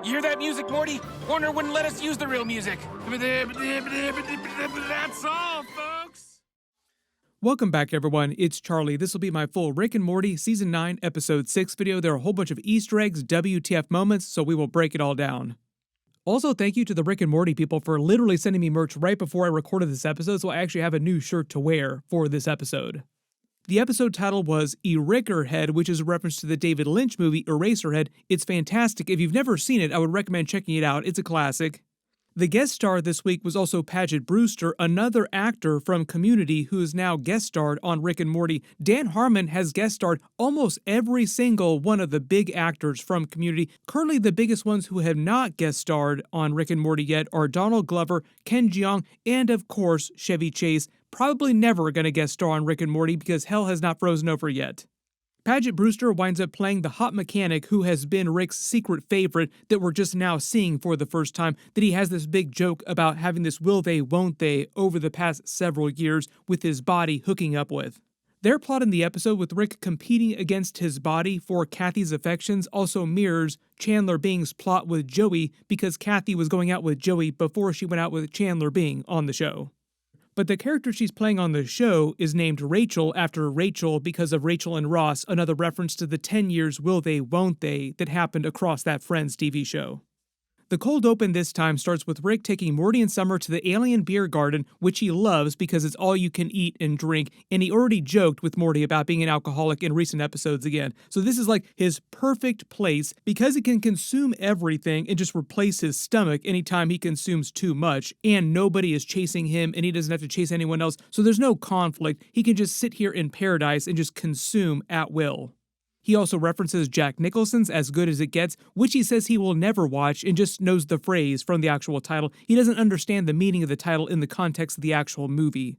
You hear that music, Morty? Warner wouldn't let us use the real music. That's all, folks. Welcome back, everyone. It's Charlie. This will be my full Rick and Morty Season 9, Episode 6 video. There are a whole bunch of Easter eggs, WTF moments, so we will break it all down. Also, thank you to the Rick and Morty people for literally sending me merch right before I recorded this episode, so I actually have a new shirt to wear for this episode. The episode title was Erickerhead, which is a reference to the David Lynch movie Eraserhead. It's fantastic. If you've never seen it, I would recommend checking it out. It's a classic. The guest star this week was also Paget Brewster, another actor from Community who is now guest starred on Rick and Morty. Dan Harmon has guest starred almost every single one of the big actors from Community. Currently, the biggest ones who have not guest starred on Rick and Morty yet are Donald Glover, Ken Jeong, and of course, Chevy Chase. Probably never going to guest star on Rick and Morty because hell has not frozen over yet. Paget Brewster winds up playing the hot mechanic who has been Rick's secret favorite that we're just now seeing for the first time, that he has this big joke about having this will they, won't they over the past several years with his body hooking up with. Their plot in the episode with Rick competing against his body for Kathy's affections also mirrors Chandler Bing's plot with Joey because Kathy was going out with Joey before she went out with Chandler Bing on the show. But the character she's playing on the show is named Rachel after Rachel because of Rachel and Ross, another reference to the 10 years will they, won't they that happened across that Friends TV show. The cold open this time starts with Rick taking Morty and Summer to the alien beer garden, which he loves because it's all you can eat and drink, and he already joked with Morty about being an alcoholic in recent episodes again. So this is like his perfect place because he can consume everything and just replace his stomach anytime he consumes too much, and nobody is chasing him and he doesn't have to chase anyone else, so there's no conflict. He can just sit here in paradise and just consume at will. He also references Jack Nicholson's As Good As It Gets, which he says he will never watch and just knows the phrase from the actual title. He doesn't understand the meaning of the title in the context of the actual movie.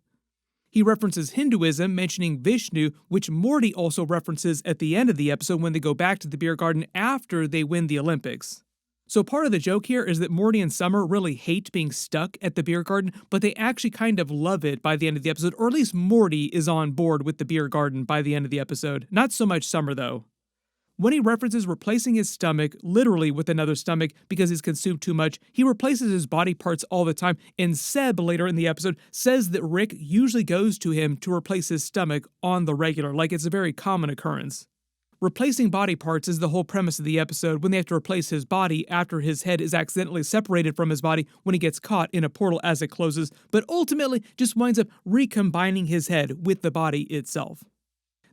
He references Hinduism, mentioning Vishnu, which Morty also references at the end of the episode when they go back to the beer garden after they win the Olympics. So part of the joke here is that Morty and Summer really hate being stuck at the beer garden, but they actually kind of love it by the end of the episode, or at least Morty is on board with the beer garden by the end of the episode. Not so much Summer, though. When he references replacing his stomach, literally with another stomach because he's consumed too much, he replaces his body parts all the time, and Seb, later in the episode, says that Rick usually goes to him to replace his stomach on the regular, like it's a very common occurrence. Replacing body parts is the whole premise of the episode when they have to replace his body after his head is accidentally separated from his body when he gets caught in a portal as it closes, but ultimately just winds up recombining his head with the body itself.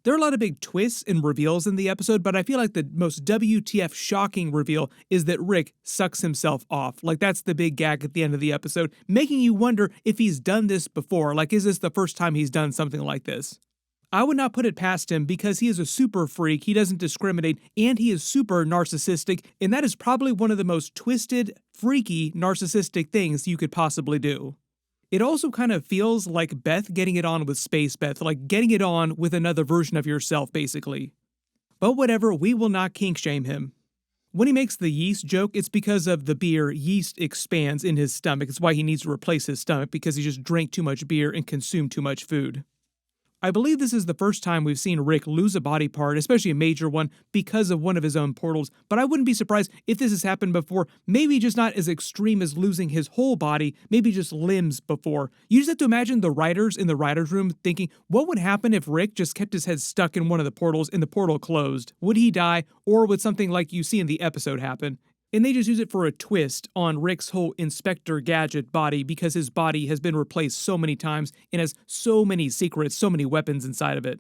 There are a lot of big twists and reveals in the episode, but I feel like the most WTF shocking reveal is that Rick sucks himself off. Like, that's the big gag at the end of the episode, making you wonder if he's done this before. Like, is this the first time he's done something like this? I would not put it past him because he is a super freak, he doesn't discriminate, and he is super narcissistic, and that is probably one of the most twisted, freaky, narcissistic things you could possibly do. It also kind of feels like Beth getting it on with Space Beth, like getting it on with another version of yourself, basically. But whatever, we will not kink shame him. When he makes the yeast joke, it's because of the beer. Yeast expands in his stomach. It's why he needs to replace his stomach, because he just drank too much beer and consumed too much food. I believe this is the first time we've seen Rick lose a body part, especially a major one, because of one of his own portals, but I wouldn't be surprised if this has happened before, maybe just not as extreme as losing his whole body, maybe just limbs before. You just have to imagine the writers in the writer's room thinking, what would happen if Rick just kept his head stuck in one of the portals and the portal closed? Would he die, or would something like you see in the episode happen? And they just use it for a twist on Rick's whole Inspector Gadget body because his body has been replaced so many times and has so many secrets, so many weapons inside of it.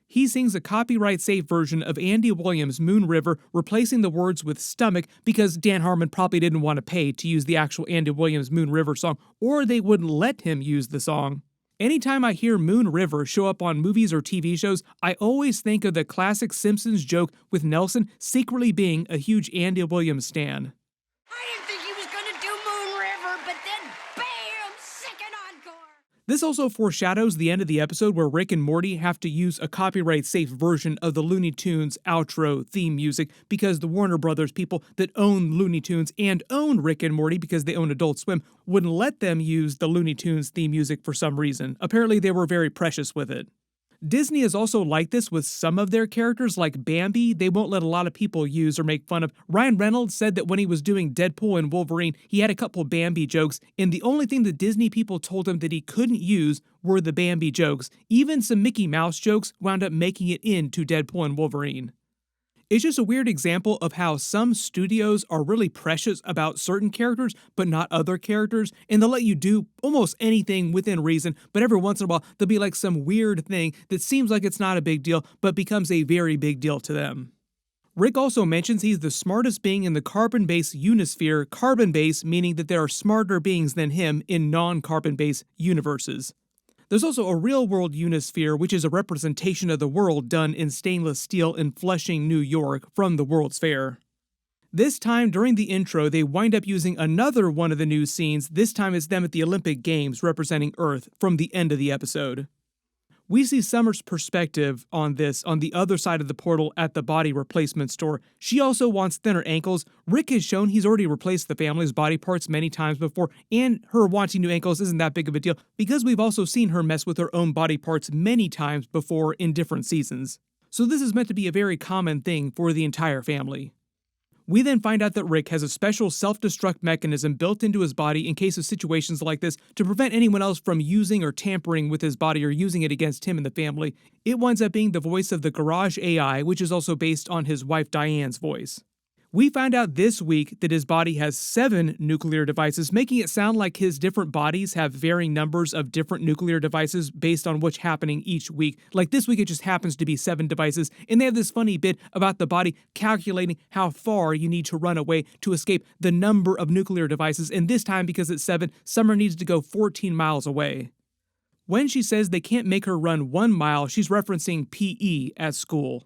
He sings a copyright-safe version of Andy Williams' Moon River, replacing the words with stomach because Dan Harmon probably didn't want to pay to use the actual Andy Williams Moon River song, or they wouldn't let him use the song. Anytime I hear Moon River show up on movies or TV shows, I always think of the classic Simpsons joke with Nelson secretly being a huge Andy Williams stan. I didn't think he was gonna do Moon River, but then bam! Second encore! This also foreshadows the end of the episode where Rick and Morty have to use a copyright-safe version of the Looney Tunes outro theme music because the Warner Brothers people that own Looney Tunes and own Rick and Morty because they own Adult Swim wouldn't let them use the Looney Tunes theme music for some reason. Apparently they were very precious with it. Disney is also like this with some of their characters, like Bambi. They won't let a lot of people use or make fun of. Ryan Reynolds said that when he was doing Deadpool and Wolverine, he had a couple Bambi jokes, and the only thing that Disney people told him that he couldn't use were the Bambi jokes. Even some Mickey Mouse jokes wound up making it into Deadpool and Wolverine. It's just a weird example of how some studios are really precious about certain characters, but not other characters, and they'll let you do almost anything within reason, but every once in a while, there'll be like some weird thing that seems like it's not a big deal, but becomes a very big deal to them. Rick also mentions he's the smartest being in the carbon-based unisphere, carbon-based meaning that there are smarter beings than him in non-carbon-based universes. There's also a real-world unisphere, which is a representation of the world done in stainless steel in Flushing, New York, from the World's Fair. This time, during the intro, they wind up using another one of the new scenes. This time it's them at the Olympic Games representing Earth from the end of the episode. We see Summer's perspective on this on the other side of the portal at the body replacement store. She also wants thinner ankles. Rick has shown he's already replaced the family's body parts many times before, and her wanting new ankles isn't that big of a deal because we've also seen her mess with her own body parts many times before in different seasons. So this is meant to be a very common thing for the entire family. We then find out that Rick has a special self-destruct mechanism built into his body in case of situations like this to prevent anyone else from using or tampering with his body or using it against him and the family. It winds up being the voice of the Garage AI, which is also based on his wife Diane's voice. We found out this week that his body has 7 nuclear devices, making it sound like his different bodies have varying numbers of different nuclear devices based on what's happening each week. Like this week, it just happens to be 7 devices, and they have this funny bit about the body calculating how far you need to run away to escape the number of nuclear devices, and this time, because it's 7, Summer needs to go 14 miles away. When she says they can't make her run 1 mile, she's referencing PE at school.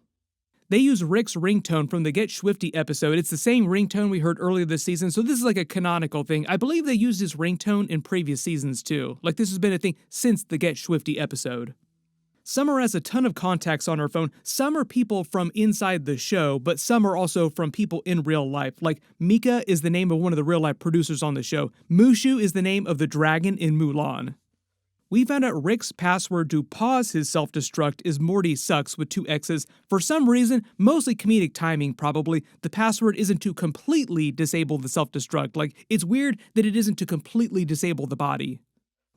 They use Rick's ringtone from the Get Swifty episode. It's the same ringtone we heard earlier this season, so this is like a canonical thing. I believe they used his ringtone in previous seasons too. Like this has been a thing since the Get Swifty episode. Summer has a ton of contacts on her phone. Some are people from inside the show, but some are also from people in real life. Like Mika is the name of one of the real life producers on the show. Mushu is the name of the dragon in Mulan. We found out Rick's password to pause his self-destruct is Morty sucks with 2 X's. For some reason, mostly comedic timing probably, the password isn't to completely disable the self-destruct. Like, it's weird that it isn't to completely disable the body.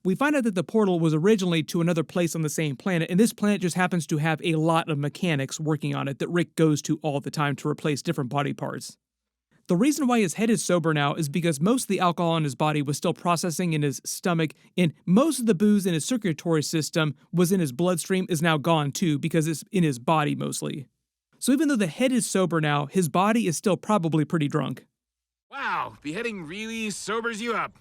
We find out that the portal was originally to another place on the same planet, and this planet just happens to have a lot of mechanics working on it that Rick goes to all the time to replace different body parts. The reason why his head is sober now is because most of the alcohol in his body was still processing in his stomach, and most of the booze in his circulatory system was in his bloodstream is now gone too because it's in his body mostly. So even though the head is sober now, his body is still probably pretty drunk. Wow, beheading really sobers you up.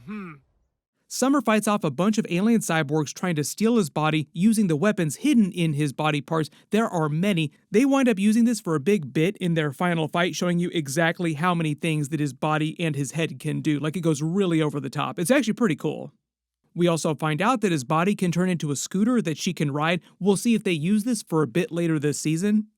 Summer fights off a bunch of alien cyborgs trying to steal his body using the weapons hidden in his body parts. There are many. They wind up using this for a big bit in their final fight, showing you exactly how many things that his body and his head can do. Like, it goes really over the top. It's actually pretty cool. We also find out that his body can turn into a scooter that she can ride. We'll see if they use this for a bit later this season.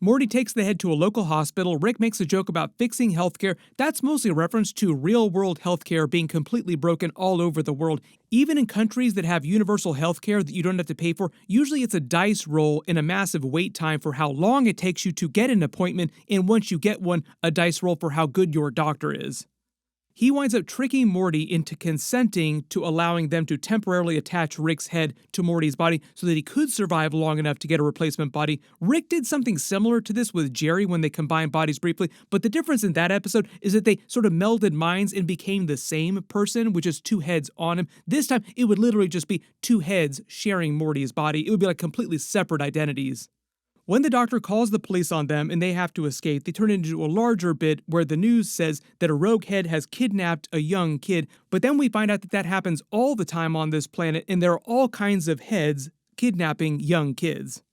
Morty takes the head to a local hospital. Rick makes a joke about fixing healthcare. That's mostly a reference to real-world healthcare being completely broken all over the world. Even in countries that have universal healthcare that you don't have to pay for, usually it's a dice roll and a massive wait time for how long it takes you to get an appointment, and once you get one, a dice roll for how good your doctor is. He winds up tricking Morty into consenting to allowing them to temporarily attach Rick's head to Morty's body so that he could survive long enough to get a replacement body. Rick did something similar to this with Jerry when they combined bodies briefly, but the difference in that episode is that they sort of melded minds and became the same person with just 2 heads on him. This time, it would literally just be 2 heads sharing Morty's body. It would be like completely separate identities. When the doctor calls the police on them and they have to escape, they turn into a larger bit where the news says that a rogue head has kidnapped a young kid, but then we find out that that happens all the time on this planet, and there are all kinds of heads kidnapping young kids.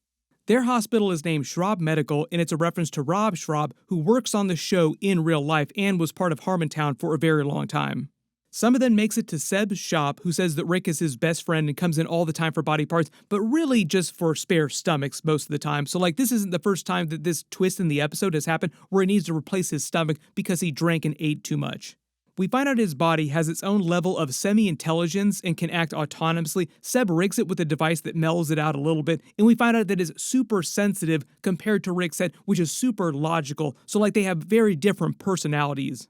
Their hospital is named Schraub Medical, and it's a reference to Rob Schraub, who works on the show in real life and was part of Harmontown for a very long time. Summer then makes it to Seb's shop, who says that Rick is his best friend and comes in all the time for body parts, but really just for spare stomachs most of the time. So like, this isn't the first time that this twist in the episode has happened where he needs to replace his stomach because he drank and ate too much. We find out his body has its own level of semi-intelligence and can act autonomously. Seb rigs it with a device that mellows it out a little bit, and we find out that it's super sensitive compared to Rick's head, which is super logical, so like they have very different personalities.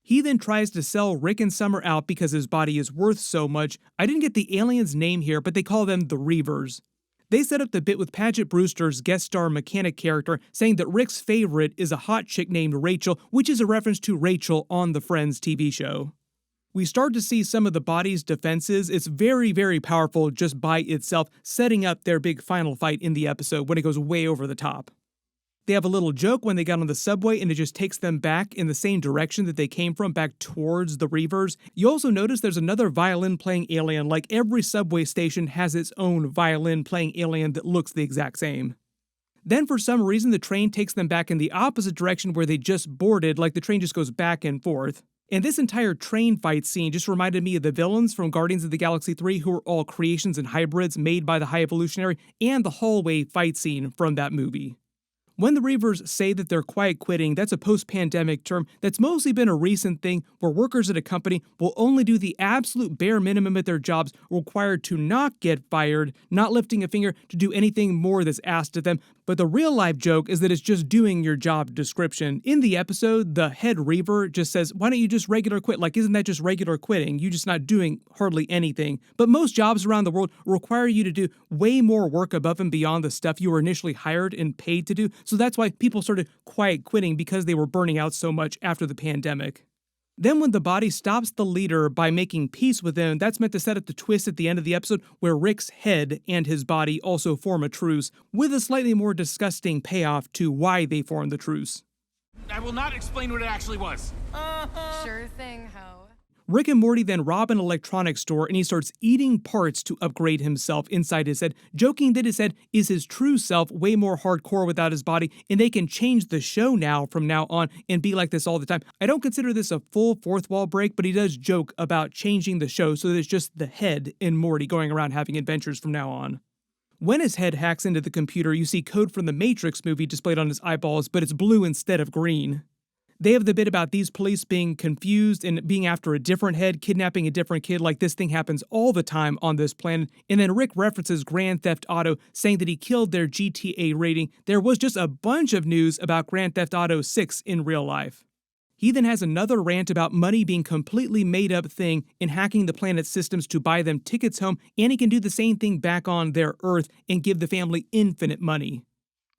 He then tries to sell Rick and Summer out because his body is worth so much. I didn't get the alien's name here, but they call them the Reavers. They set up the bit with Paget Brewster's guest star mechanic character, saying that Rick's favorite is a hot chick named Rachel, which is a reference to Rachel on the Friends TV show. We start to see some of the body's defenses. It's very, very powerful just by itself, setting up their big final fight in the episode when it goes way over the top. They have a little joke when they got on the subway and it just takes them back in the same direction that they came from, back towards the Reavers. You also notice there's another violin-playing alien, like every subway station has its own violin-playing alien that looks the exact same. Then for some reason the train takes them back in the opposite direction where they just boarded, like the train just goes back and forth. And this entire train fight scene just reminded me of the villains from Guardians of the Galaxy 3 who are all creations and hybrids made by the High Evolutionary, and the hallway fight scene from that movie. When the Reavers say that they're quiet quitting, that's a post-pandemic term that's mostly been a recent thing where workers at a company will only do the absolute bare minimum at their jobs, required to not get fired, not lifting a finger to do anything more that's asked of them. But the real-life joke is that it's just doing your job description. In the episode, the head Reaver just says, why don't you just regular quit? Like, isn't that just regular quitting? You're just not doing hardly anything. But most jobs around the world require you to do way more work above and beyond the stuff you were initially hired and paid to do. So that's why people started quiet quitting, because they were burning out so much after the pandemic. Then when the body stops the leader by making peace with him, that's meant to set up the twist at the end of the episode where Rick's head and his body also form a truce, with a slightly more disgusting payoff to why they formed the truce. I will not explain what it actually was. Sure thing, ho. Rick and Morty then rob an electronics store and he starts eating parts to upgrade himself inside his head, joking that his head is his true self, way more hardcore without his body, and they can change the show now from now on and be like this all the time. I don't consider this a full fourth wall break, but he does joke about changing the show so that it's just the head and Morty going around having adventures from now on. When his head hacks into the computer, you see code from the Matrix movie displayed on his eyeballs, but it's blue instead of green. They have the bit about these police being confused and being after a different head, kidnapping a different kid, like this thing happens all the time on this planet. And then Rick references Grand Theft Auto, saying that he killed their GTA rating. There was just a bunch of news about Grand Theft Auto 6 in real life. He then has another rant about money being completely made up thing and hacking the planet's systems to buy them tickets home, and he can do the same thing back on their Earth and give the family infinite money.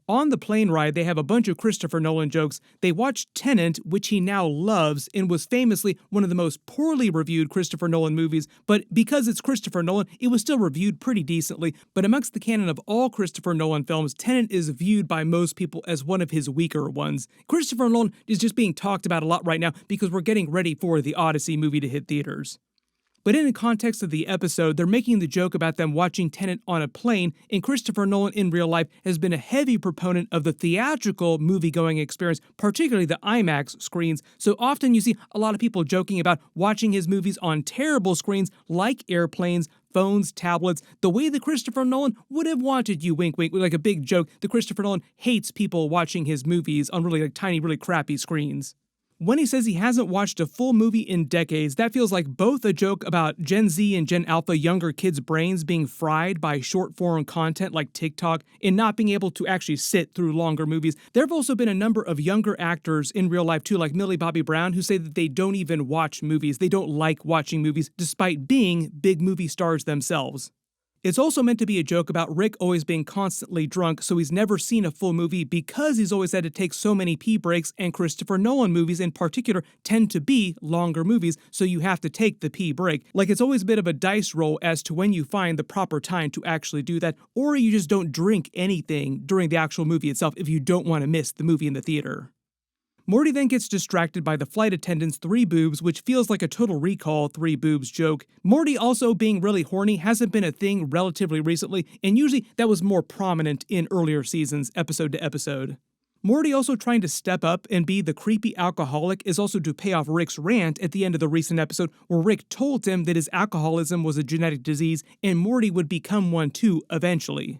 On the plane ride, they have a bunch of Christopher Nolan jokes. They watch Tenet, which he now loves, and was famously one of the most poorly reviewed Christopher Nolan movies, but because it's Christopher Nolan, it was still reviewed pretty decently. But amongst the canon of all Christopher Nolan films, Tenet is viewed by most people as one of his weaker ones. Christopher Nolan is just being talked about a lot right now because we're getting ready for the Odyssey movie to hit theaters. But in the context of the episode, they're making the joke about them watching Tenet on a plane, and Christopher Nolan in real life has been a heavy proponent of the theatrical movie-going experience, particularly the IMAX screens, so often you see a lot of people joking about watching his movies on terrible screens like airplanes, phones, tablets, the way that Christopher Nolan would have wanted you, wink wink, like a big joke that Christopher Nolan hates people watching his movies on really tiny, really crappy screens. When he says he hasn't watched a full movie in decades, that feels like both a joke about Gen Z and Gen Alpha younger kids' brains being fried by short-form content like TikTok and not being able to actually sit through longer movies. There have also been a number of younger actors in real life too, like Millie Bobby Brown, who say that they don't even watch movies. They don't like watching movies despite being big movie stars themselves. It's also meant to be a joke about Rick always being constantly drunk, so he's never seen a full movie because he's always had to take so many pee breaks, and Christopher Nolan movies in particular tend to be longer movies, so you have to take the pee break. Like, it's always a bit of a dice roll as to when you find the proper time to actually do that, or you just don't drink anything during the actual movie itself if you don't want to miss the movie in the theater. Morty then gets distracted by the flight attendant's three boobs, which feels like a Total Recall three boobs joke. Morty also being really horny hasn't been a thing relatively recently, and usually that was more prominent in earlier seasons, episode to episode. Morty also trying to step up and be the creepy alcoholic is also to pay off Rick's rant at the end of the recent episode where Rick told him that his alcoholism was a genetic disease and Morty would become one too eventually.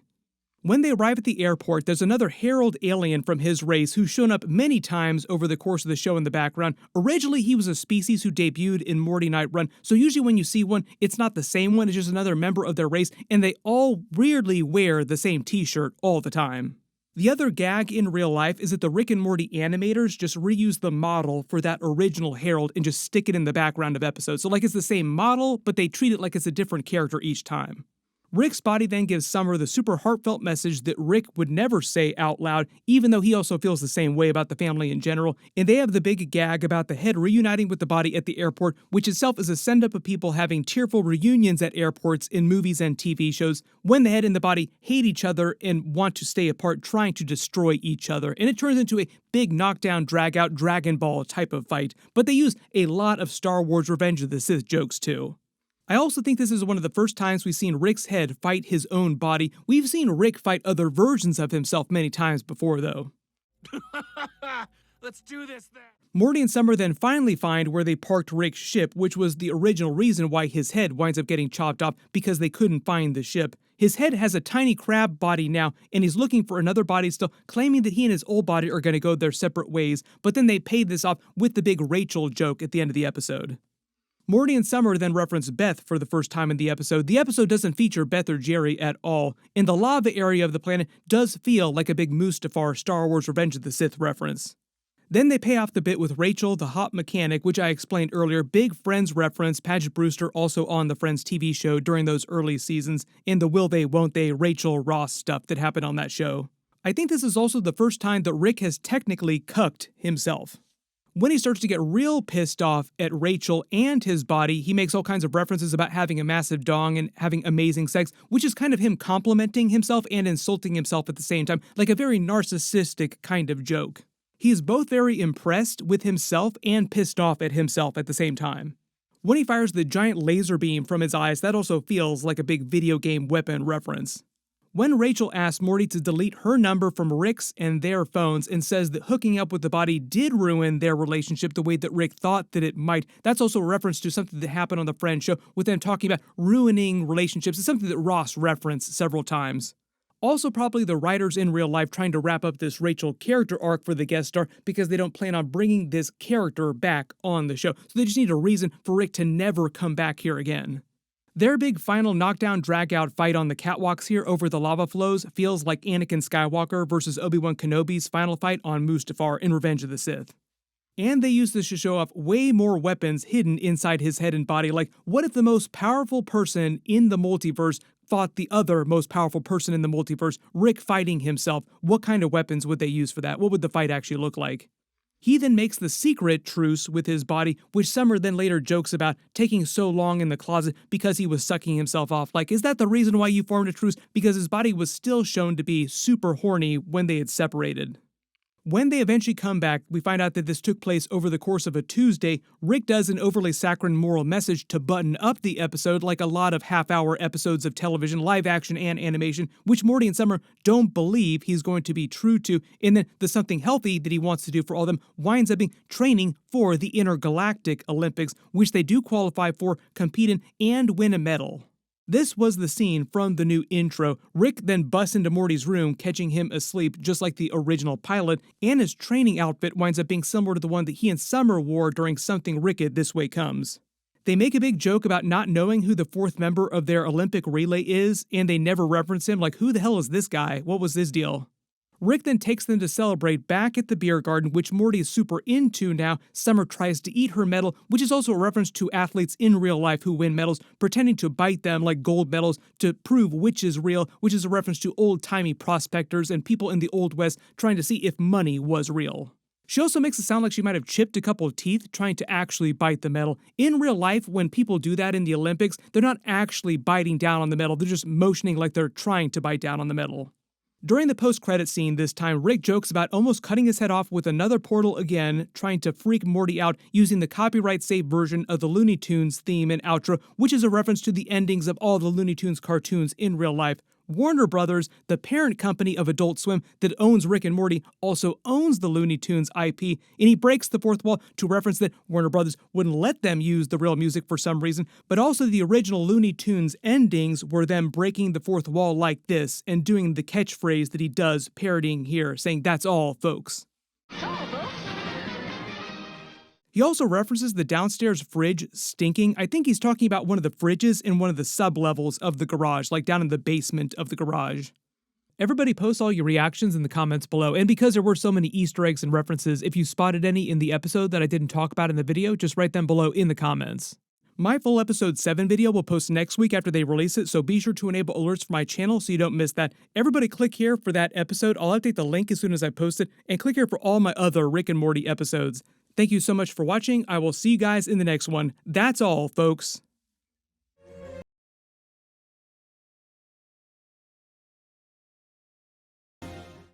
When they arrive at the airport, there's another herald alien from his race who's shown up many times over the course of the show in the background. Originally, he was a species who debuted in Morty Night Run, so usually when you see one, it's not the same one, it's just another member of their race, and they all weirdly wear the same t-shirt all the time. The other gag in real life is that the Rick and Morty animators just reuse the model for that original herald and just stick it in the background of episodes. So like it's the same model, but they treat it like it's a different character each time. Rick's body then gives Summer the super heartfelt message that Rick would never say out loud, even though he also feels the same way about the family in general, and they have the big gag about the head reuniting with the body at the airport, which itself is a send-up of people having tearful reunions at airports in movies and TV shows, when the head and the body hate each other and want to stay apart, trying to destroy each other, and it turns into a big knockdown, drag-out, Dragon Ball type of fight, but they use a lot of Star Wars Revenge of the Sith jokes too. I also think this is one of the first times we've seen Rick's head fight his own body. We've seen Rick fight other versions of himself many times before, though. Let's do this then. Morty and Summer then finally find where they parked Rick's ship, which was the original reason why his head winds up getting chopped off, because they couldn't find the ship. His head has a tiny crab body now, and he's looking for another body still, claiming that he and his old body are going to go their separate ways, but then they paid this off with the big Rachel joke at the end of the episode. Morty and Summer then reference Beth for the first time in the episode. The episode doesn't feature Beth or Jerry at all, and the lava area of the planet does feel like a big Mustafar Star Wars Revenge of the Sith reference. Then they pay off the bit with Rachel, the hot mechanic, which I explained earlier, big Friends reference, Paget Brewster also on the Friends TV show during those early seasons, and the will they, won't they, Rachel Ross stuff that happened on that show. I think this is also the first time that Rick has technically cucked himself. When he starts to get real pissed off at Rachel and his body, he makes all kinds of references about having a massive dong and having amazing sex, which is kind of him complimenting himself and insulting himself at the same time, like a very narcissistic kind of joke. He is both very impressed with himself and pissed off at himself at the same time. When he fires the giant laser beam from his eyes, that also feels like a big video game weapon reference. When Rachel asks Morty to delete her number from Rick's and their phones and says that hooking up with the body did ruin their relationship the way that Rick thought that it might, that's also a reference to something that happened on the Friends show with them talking about ruining relationships. It's something that Ross referenced several times. Also probably the writers in real life trying to wrap up this Rachel character arc for the guest star because they don't plan on bringing this character back on the show. So they just need a reason for Rick to never come back here again. Their big final knockdown drag-out fight on the catwalks here over the lava flows feels like Anakin Skywalker versus Obi-Wan Kenobi's final fight on Mustafar in Revenge of the Sith. And they use this to show off way more weapons hidden inside his head and body, like what if the most powerful person in the multiverse fought the other most powerful person in the multiverse, Rick fighting himself? What kind of weapons would they use for that? What would the fight actually look like? He then makes the secret truce with his body, which Summer then later jokes about taking so long in the closet because he was sucking himself off. Like, is that the reason why you formed a truce? Because his body was still shown to be super horny when they had separated. When they eventually come back, we find out that this took place over the course of a Tuesday. Rick does an overly saccharine moral message to button up the episode, like a lot of half-hour episodes of television, live action and animation, which Morty and Summer don't believe he's going to be true to, and then the something healthy that he wants to do for all of them winds up being training for the Intergalactic Olympics, which they do qualify for, compete in, and win a medal. This was the scene from the new intro. Rick then busts into Morty's room, catching him asleep, just like the original pilot, and his training outfit winds up being similar to the one that he and Summer wore during Something Ricked This Way Comes. They make a big joke about not knowing who the fourth member of their Olympic relay is, and they never reference him, like, who the hell is this guy? What was this deal? Rick then takes them to celebrate back at the beer garden, which Morty is super into now. Summer tries to eat her medal, which is also a reference to athletes in real life who win medals, pretending to bite them like gold medals to prove which is real, which is a reference to old-timey prospectors and people in the Old West trying to see if money was real. She also makes it sound like she might have chipped a couple of teeth trying to actually bite the medal. In real life, when people do that in the Olympics, they're not actually biting down on the medal, they're just motioning like they're trying to bite down on the medal. During the post-credit scene this time, Rick jokes about almost cutting his head off with another portal again, trying to freak Morty out using the copyright-saved version of the Looney Tunes theme and outro, which is a reference to the endings of all the Looney Tunes cartoons in real life. Warner Brothers, the parent company of Adult Swim that owns Rick and Morty, also owns the Looney Tunes IP, and he breaks the fourth wall to reference that Warner Brothers wouldn't let them use the real music for some reason, but also the original Looney Tunes endings were them breaking the fourth wall like this and doing the catchphrase that he does parodying here, saying, "That's all, folks." He also references the downstairs fridge stinking. I think he's talking about one of the fridges in one of the sub-levels of the garage, like down in the basement of the garage. Everybody post all your reactions in the comments below, and because there were so many Easter eggs and references, if you spotted any in the episode that I didn't talk about in the video, just write them below in the comments. My full episode 7 video will post next week after they release it, so be sure to enable alerts for my channel so you don't miss that. Everybody click here for that episode. I'll update the link as soon as I post it, and click here for all my other Rick and Morty episodes. Thank you so much for watching. I will see you guys in the next one. That's all, folks.